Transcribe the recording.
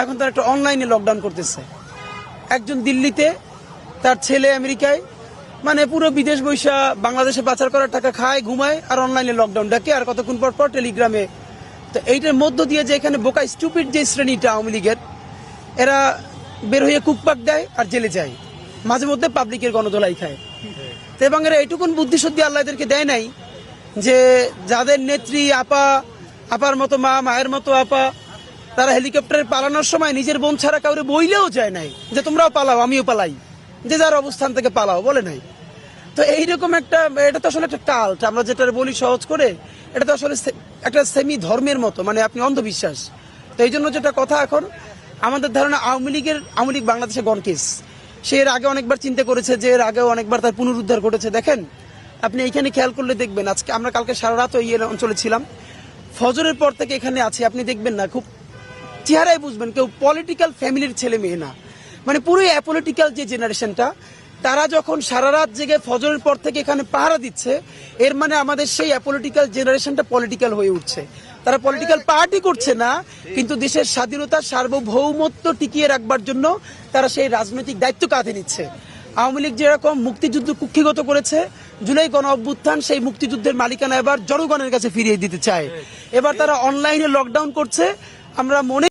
এখন তারা একটা অনলাইনে লকডাউন করতেছে। একজন দিল্লিতে, তার ছেলে আমেরিকায়, মানে পুরো বিদেশ বৈশা বাংলাদেশে পাচার করার টাকা খায়, ঘুমায়, আর অনলাইনে লকডাউন ডাকে, আর কতক্ষণ পর পর টেলিগ্রামে। তো এইটার মধ্য দিয়ে যে এখানে বোকা স্টুপিড যে শ্রেণীটা আওয়ামী লীগের, এরা বের হয়ে কুকপাক দেয় আর জেলে যায়, মাঝে মধ্যে পাবলিকের গণধোলাই খায়। তো এবং এরা এইটুকুন বুদ্ধিশুদ্ধি আল্লাহ এদেরকে দেয় নাই যে যাদের নেত্রী আপার মতো মা, মায়ের মতো আপা, তারা হেলিকপ্টারে পালানোর সময় নিজের বোন ছাড়া কাউরে বইলেও যায় নাই যে তোমরাও পালাও, আমিও পালাই, যে যার অবস্থান থেকে পালাও, বলে নাই। তো এইরকম একটা, এটা তো আসলে একটা কাল্ট, আমরা যেটা বলি সহজ করে, এটা তো আসলে একটা সেমি ধর্মের মতো, মানে আপনি অন্ধবিশ্বাস। তো এই জন্য যেটা কথা, এখন আমাদের ধারণা আওয়ামী লীগ বাংলাদেশে গণকেস। সে এর আগে অনেকবার চিন্তা করেছে, যে এর আগেও অনেকবার তার পুনরুদ্ধার ঘটেছে। দেখেন আপনি এইখানে খেয়াল করলে দেখবেন, আজকে আমরা কালকে সারা রাত এই অঞ্চলে ছিলাম, ফজরের পর থেকে এখানে আছি, আপনি দেখবেন না, খুব চেহারায় বুঝবেন কেউ পলিটিক্যাল ফ্যামিলির ছেলে মেয়ে না, মানে পুরো অ্যাপলিটিক্যাল যে জেনারেশনটা, তারা যখন সারা রাত জেগে ফজরের পর থেকে এখানে পাহারা দিচ্ছে, এর মানে আমাদের সেই অ্যাপলিটিক্যাল জেনারেশনটা পলিটিক্যাল হয়ে উঠছে। তারা পলিটিক্যাল পার্টি করছে না, কিন্তু দেশের স্বাধীনতা সার্বভৌমত্ব টিকিয়ে রাখবার জন্য তারা সেই রাজনৈতিক দায়িত্ব কাঁধে নিচ্ছে। আওয়ামী লীগ যেরকম মুক্তিযুদ্ধ কুক্ষিগত করেছে, জুলাই গণ অভ্যুত্থান সেই মুক্তিযুদ্ধের মালিকানা এবার জনগণের কাছে ফিরিয়ে দিতে চায়। এবার তারা অনলাইনে লকডাউন করছে। আমরা মনে